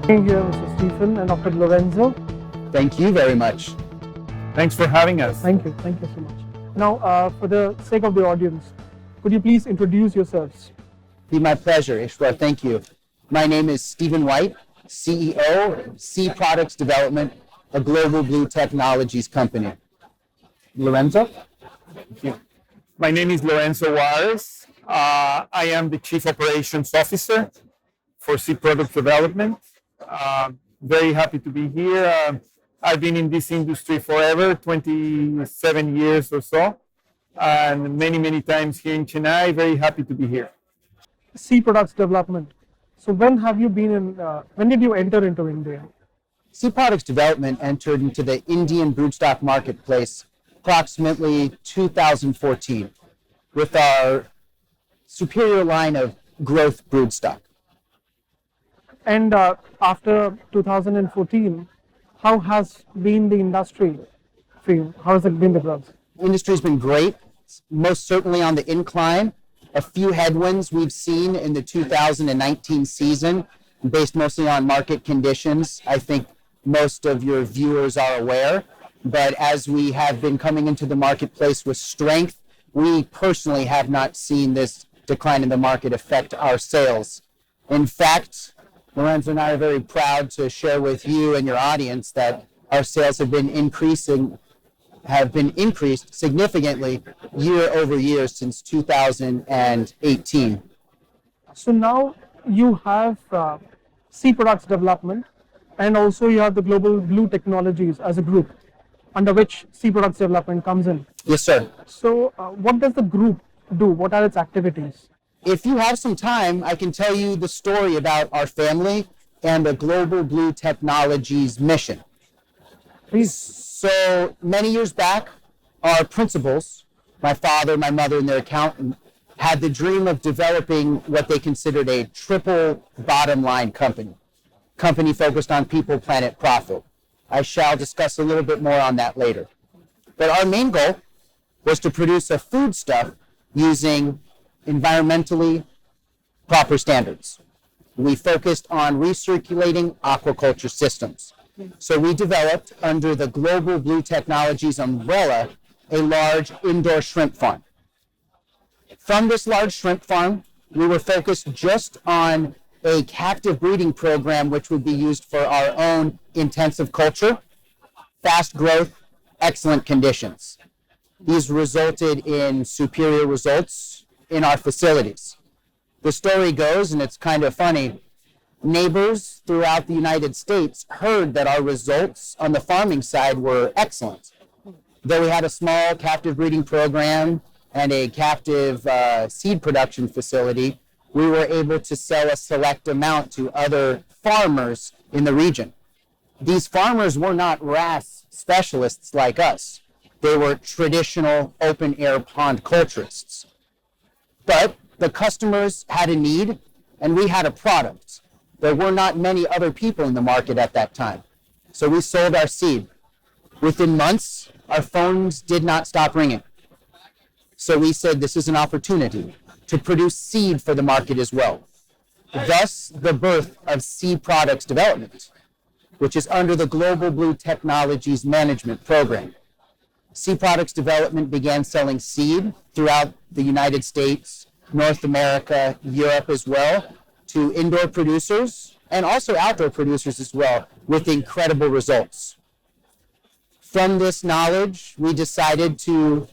Being here, Mr. Stephen and Dr. Lorenzo. Thank you very much. Thanks for having us. Thank you so much. Now, for the sake of the audience, could you please introduce yourselves? Be my pleasure, Ishwar. Thank you. My name is Stephen White, CEO, Sea Products Development, a Global Blue Technologies company. Lorenzo? Thank you. My name is Lorenzo Juárez. I am the Chief Operations Officer for Sea Product Development. Very happy to be here. I've been in this industry forever, 27 years or so, and many times here in Chennai. Very happy to be here. Sea Products Development. So when did you enter into India? Sea Products Development entered into the Indian broodstock marketplace approximately 2014 with our superior line of growth broodstock. And after 2014, how has been the industry for you? How has it been the growth? The industry's been great, most certainly on the incline. A few headwinds we've seen in the 2019 season, based mostly on market conditions. I think most of your viewers are aware. But as we have been coming into the marketplace with strength, we personally have not seen this decline in the market affect our sales. In fact, Lorenzo and I are very proud to share with you and your audience that our sales have been increased significantly year over year since 2018. So now you have Sea Products Development, and also you have the Global Blue Technologies as a group, under which Sea Products Development comes in. Yes, sir. So what does the group do? What are its activities? If you have some time, I can tell you the story about our family and the Global Blue Technologies mission. Please. So many years back, our principals, my father, my mother, and their accountant, had the dream of developing what they considered a triple bottom line company focused on people, planet, profit. I shall discuss a little bit more on that later. But our main goal was to produce a foodstuff using environmentally proper standards. We focused on recirculating aquaculture systems. So we developed, under the Global Blue Technologies umbrella, a large indoor shrimp farm. From this large shrimp farm, we were focused just on a captive breeding program which would be used for our own intensive culture, fast growth, excellent conditions. These resulted in superior results in our facilities. The story goes, and it's kind of funny, neighbors throughout the United States heard that our results on the farming side were excellent. Though we had a small captive breeding program and a captive seed production facility, we were able to sell a select amount to other farmers in the region. These farmers were not RAS specialists like us. They were traditional open-air pond culturists. But the customers had a need, and we had a product. There were not many other people in the market at that time. So we sold our seed. Within months, our phones did not stop ringing. So we said this is an opportunity to produce seed for the market as well. Thus, the birth of Sea Products Development, which is under the Global Blue Technologies Management Program. Sea Products Development began selling seed throughout the United States, North America, Europe as well, to indoor producers and also outdoor producers as well, with incredible results. From this knowledge, we decided to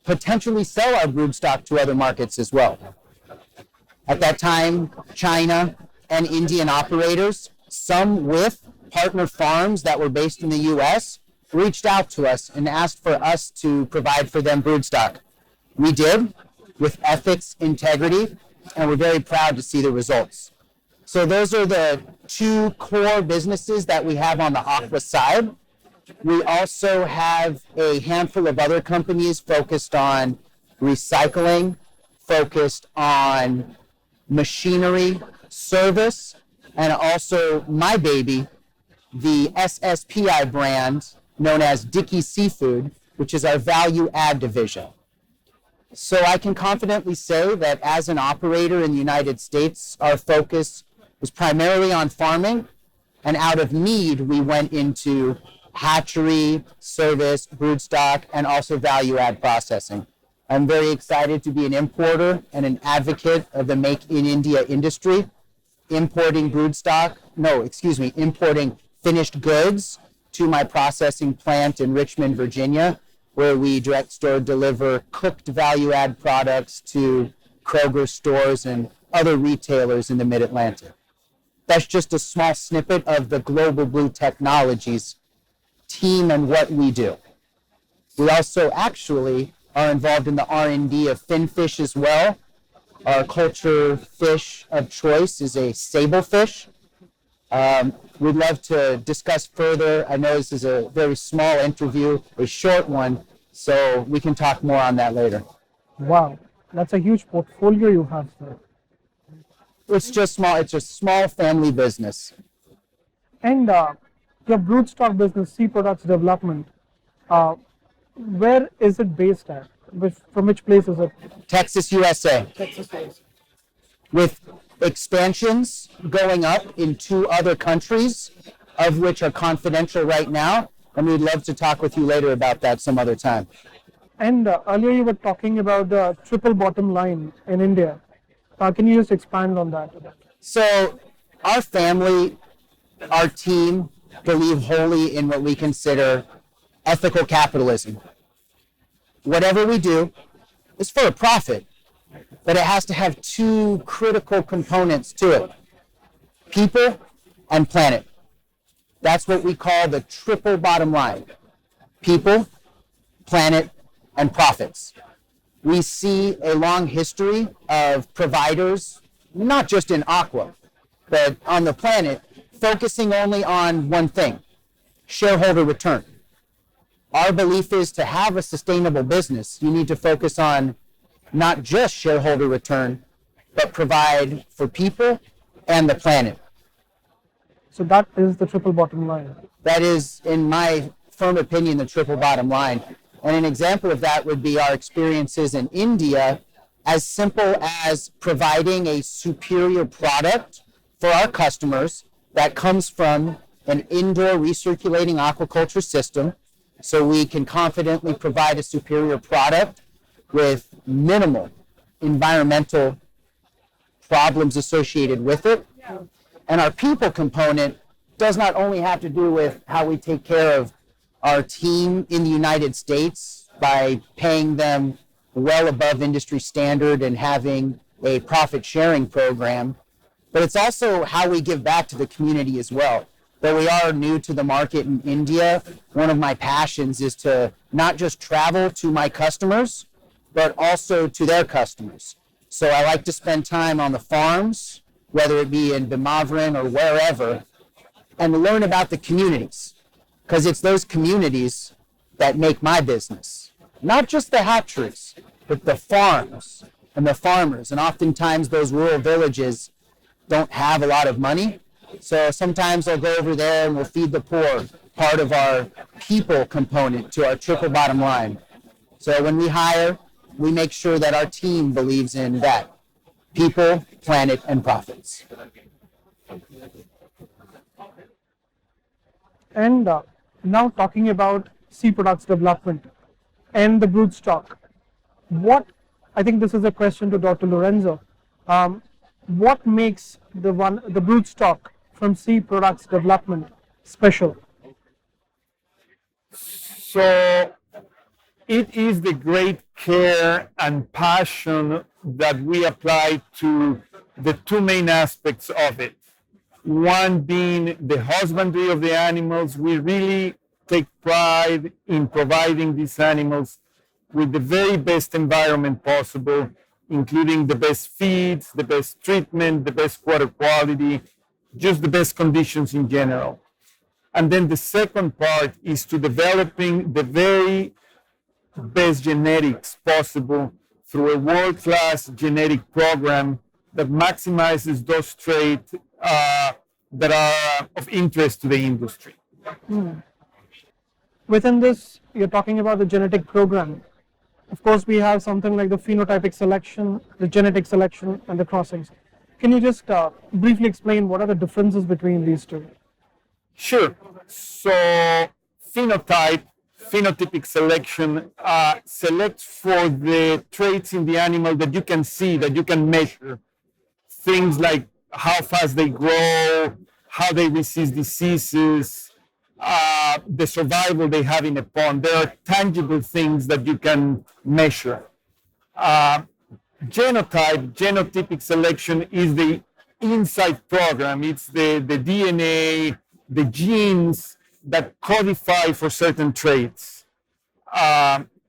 potentially sell our broodstock to other markets as well. At that time, China and Indian operators, some with partner farms that were based in the U.S., reached out to us and asked for us to provide for them broodstock. We did, with ethics, integrity, and we're very proud to see the results. So those are the two core businesses that we have on the aqua side. We also have a handful of other companies focused on recycling, focused on machinery, service, and also my baby, the SSPI brand known as Dickey Seafood, which is our value add division. So I can confidently say that as an operator in the United States, our focus was primarily on farming, And out of need, we went into hatchery, service, broodstock, and also value add processing. I'm very excited to be an importer and an advocate of the Make in India industry, importing finished goods to my processing plant in Richmond, Virginia, where we direct store deliver cooked value add products to Kroger stores and other retailers in the Mid-Atlantic. That's just a small snippet of the Global Blue Technologies team and what we do. We also actually are involved in the R&D of finfish as well. Our culture fish of choice is a sablefish. We'd love to discuss further. I know this is a very small interview, a short one, so we can talk more on that later. Wow, that's a huge portfolio you have there. It's just small. It's a small family business. And your broodstock business, Sea Products Development, where is it based at? From which place is it? Texas, USA. Texas. With expansions going up in 2 other countries, of which are confidential right now, and we'd love to talk with you later about that some other time. And earlier you were talking about the triple bottom line in India. Can you just expand on that? So our family, our team, believe wholly in what we consider ethical capitalism. Whatever we do is for a profit, but it has to have 2 critical components to it: people and planet. That's what we call the triple bottom line: people, planet, and profits. We see a long history of providers, not just in aqua, but on the planet, focusing only on one thing: shareholder return. Our belief is to have a sustainable business, you need to focus on not just shareholder return, but provide for people and the planet. So that is the triple bottom line. That is, in my firm opinion, the triple bottom line. And an example of that would be our experiences in India, as simple as providing a superior product for our customers that comes from an indoor recirculating aquaculture system, so we can confidently provide a superior product with minimal environmental problems associated with it. And our people component does not only have to do with how we take care of our team in the United States by paying them well above industry standard and having a profit sharing program, but it's also how we give back to the community as well. Though we are new to the market in India, one of my passions is to not just travel to my customers, but also to their customers. So I like to spend time on the farms, whether it be in Bimavran or wherever, and learn about the communities, because it's those communities that make my business. Not just the hatcheries, but the farms and the farmers. And oftentimes those rural villages don't have a lot of money. So sometimes I'll go over there and we'll feed the poor, part of our people component to our triple bottom line. So when we hire, we make sure that our team believes in that: people, planet, and profits. And now talking about Sea Products Development and the broodstock, I think this is a question to Dr. Lorenzo. What makes the broodstock from Sea Products Development special? So it is the great care and passion that we apply to the 2 main aspects of it. One being the husbandry of the animals. We really take pride in providing these animals with the very best environment possible, including the best feeds, the best treatment, the best water quality, just the best conditions in general. And then the second part is to developing the very best genetics possible through a world-class genetic program that maximizes those traits that are of interest to the industry. Within this, you're talking about the genetic program. Of course, we have something like the phenotypic selection, the genetic selection, and the crossings. Can you just briefly explain what are the differences between these two? Sure. So phenotypic selection selects for the traits in the animal that you can see, that you can measure. Things like how fast they grow, how they resist diseases, the survival they have in a pond. There are tangible things that you can measure. Genotypic selection is the inside program. It's the DNA, the genes that codify for certain traits.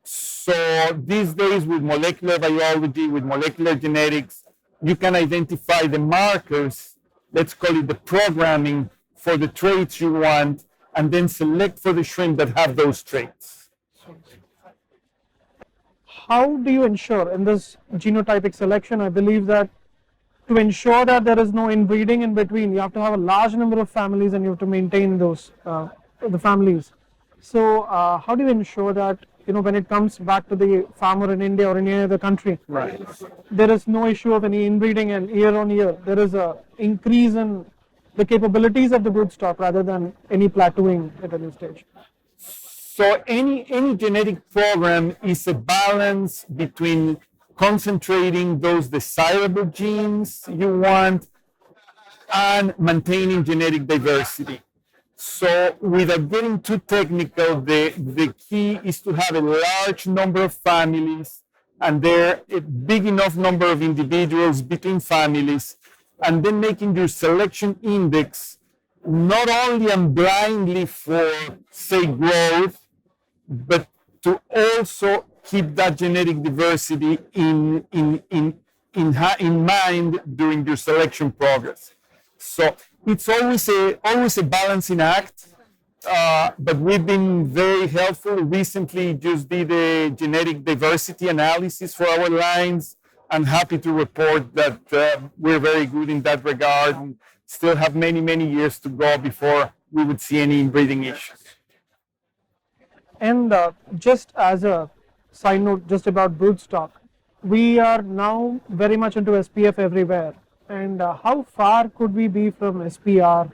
So these days with molecular biology, with molecular genetics, you can identify the markers, let's call it the programming for the traits you want, and then select for the shrimp that have those traits. How do you ensure in this genotypic selection? I believe that to ensure that there is no inbreeding in between, you have to have a large number of families and you have to maintain those the families. So how do you ensure that when it comes back to the farmer in India or in any other country, Right. there is no issue of any inbreeding, and year on year there is a increase in the capabilities of the broodstock rather than any plateauing at any stage? So any genetic program is a balance between concentrating those desirable genes you want and maintaining genetic diversity. So without getting too technical, the key is to have a large number of families and there a big enough number of individuals between families, and then making your selection index not only and blindly for, say, growth, but to also keep that genetic diversity in mind during your selection progress. So it's always a balancing act, but we've been very helpful. Recently just did a genetic diversity analysis for our lines. I'm happy to report that we're very good in that regard and still have many, many years to go before we would see any inbreeding issues. And just as a side note, just about broodstock, we are now very much into SPF everywhere. And how far could we be from SPR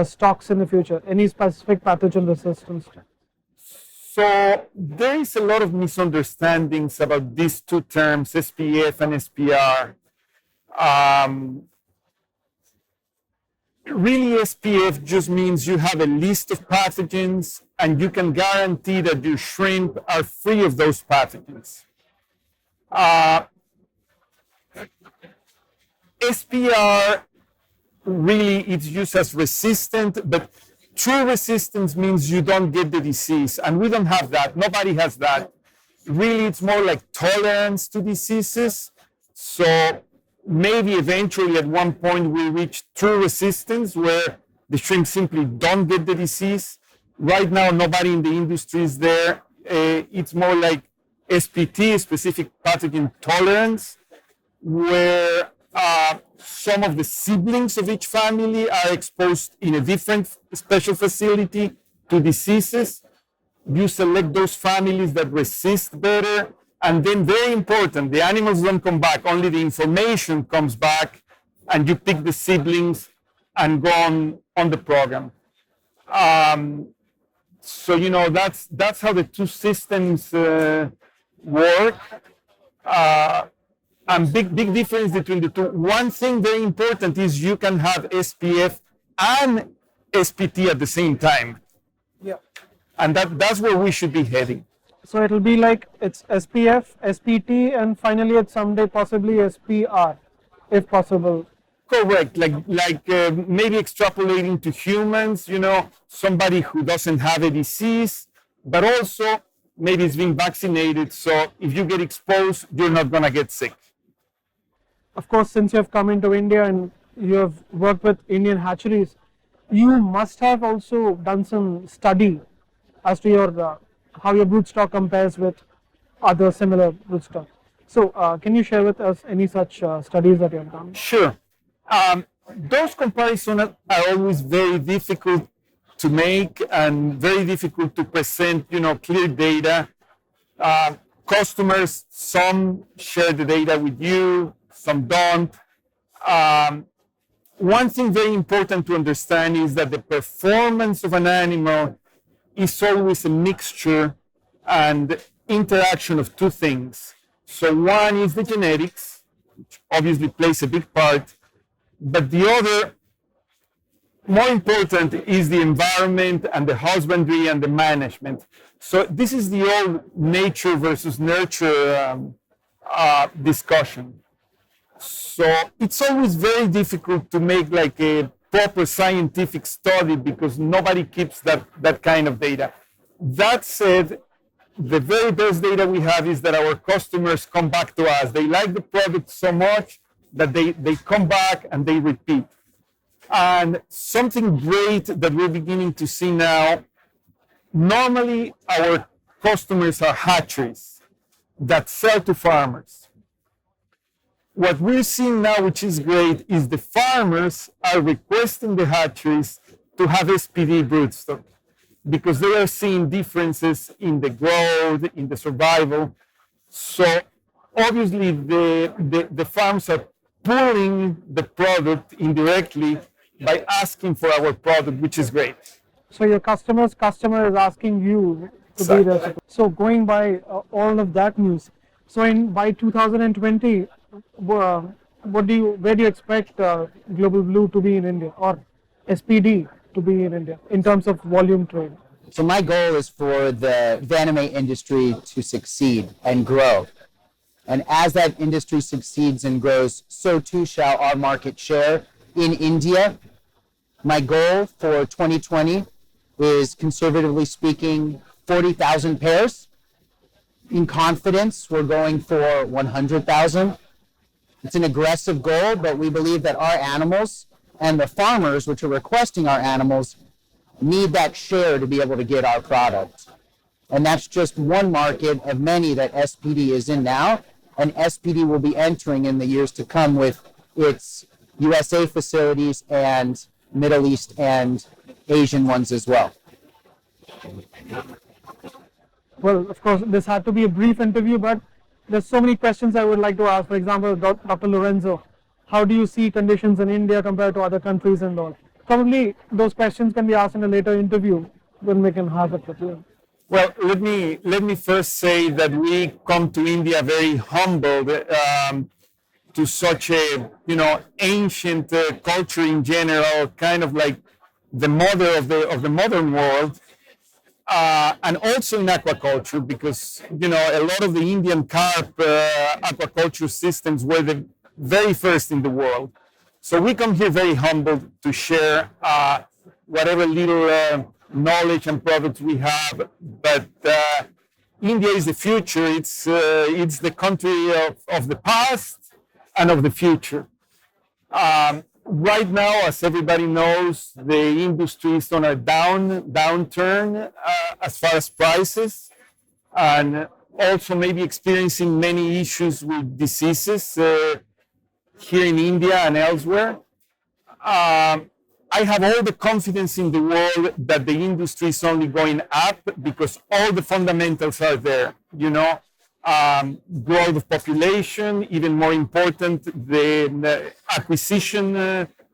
stocks in the future? Any specific pathogen resistance? So there is a lot of misunderstandings about these two terms, SPF and SPR. Really, SPF just means you have a list of pathogens and you can guarantee that your shrimp are free of those pathogens. SPR really it's used as resistant, but true resistance means you don't get the disease, and we don't have that. Nobody has that. Really, it's more like tolerance to diseases. So maybe eventually at one point we reach true resistance where the shrimp simply don't get the disease. Right now, nobody in the industry is there. It's more like SPT, specific pathogen tolerance, where some of the siblings of each family are exposed in a different special facility to diseases. You select those families that resist better, and then very important, the animals don't come back, only the information comes back, and you pick the siblings and go on the program. So that's how the two systems work. And big difference between the two. One thing very important is you can have SPF and SPT at the same time. Yeah. And that's where we should be heading. So it'll be like it's SPF, SPT, and finally at someday possibly SPR, if possible. Correct. Like maybe extrapolating to humans, somebody who doesn't have a disease, but also maybe it's being vaccinated. So if you get exposed, you're not going to get sick. Of course, since you have come into India and you have worked with Indian hatcheries, you must have also done some study as to your how your broodstock compares with other similar broodstock. So, can you share with us any such studies that you have done? Sure. Those comparisons are always very difficult to make and very difficult to present, clear data. Customers, some share the data with you, some don't. one thing very important to understand is that the performance of an animal is always a mixture and interaction of two things. So one is the genetics, which obviously plays a big part, but the other, more important, is the environment and the husbandry and the management. So this is the old nature versus nurture discussion. So it's always very difficult to make like a proper scientific study because nobody keeps that kind of data. That said, the very best data we have is that our customers come back to us. They like the product so much that they come back and they repeat. And something great that we're beginning to see now, normally our customers are hatcheries that sell to farmers. What we're seeing now, which is great, is the farmers are requesting the hatcheries to have SPD broodstock because they are seeing differences in the growth, in the survival. So obviously the farms are pulling the product indirectly by asking for our product, which is great. So your customer is asking you to be there. So going by all of that news, so by 2020, where do you expect Global Blue to be in India or SPD to be in India in terms of volume trade? So my goal is for the anime industry to succeed and grow. And as that industry succeeds and grows, so too shall our market share in India. My goal for 2020 is, conservatively speaking, 40,000 pairs. In confidence, we're going for 100,000. It's an aggressive goal, but we believe that our animals and the farmers, which are requesting our animals, need that share to be able to get our product. And that's just one market of many that SPD is in now, and SPD will be entering in the years to come with its USA facilities and Middle East and Asian ones as well. Well, of course, this had to be a brief interview, but there's so many questions I would like to ask. For example, Dr. Lorenzo, how do you see conditions in India compared to other countries and all? Probably those questions can be asked in a later interview when we can have it with you. Well, let me first say that we come to India very humbled to such a ancient culture in general, kind of like the mother of the modern world. And also in aquaculture, because a lot of the Indian carp aquaculture systems were the very first in the world. So we come here very humbled to share whatever little knowledge and products we have. But India is the future. It's the country of the past and of the future. Right now, as everybody knows, the industry is on a downturn as far as prices, and also maybe experiencing many issues with diseases here in India and elsewhere. I have all the confidence in the world that the industry is only going up because all the fundamentals are there. Growth of population, even more important, the acquisition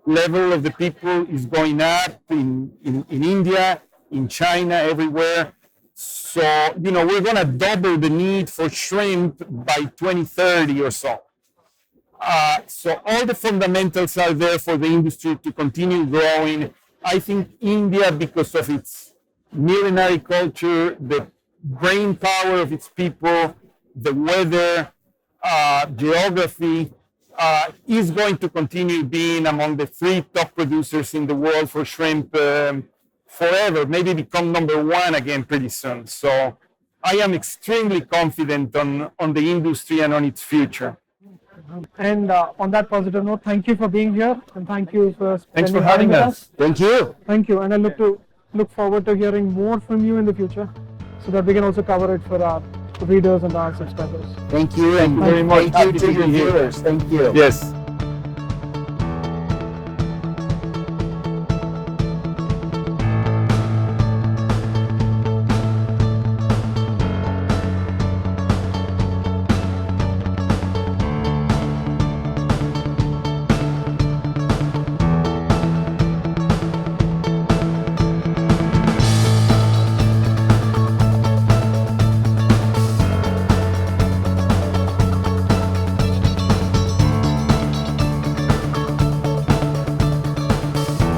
level of the people is going up in India, in China, everywhere. So, we're going to double the need for shrimp by 2030 or so. So all the fundamentals are there for the industry to continue growing. I think India, because of its millenary culture, the brain power of its people, the weather, geography, is going to continue being among the 3 top producers in the world for shrimp forever, maybe become number 1 again pretty soon. So I am extremely confident on the industry and on its future. And on that positive note, thank you for being here, and thank you for Thanks for having us. Thank you. Thank you, and I look forward to hearing more from you in the future, so that we can also cover it for our readers and our subscribers. Thank you, and very much. thank you to your viewers. Thank you. Yes.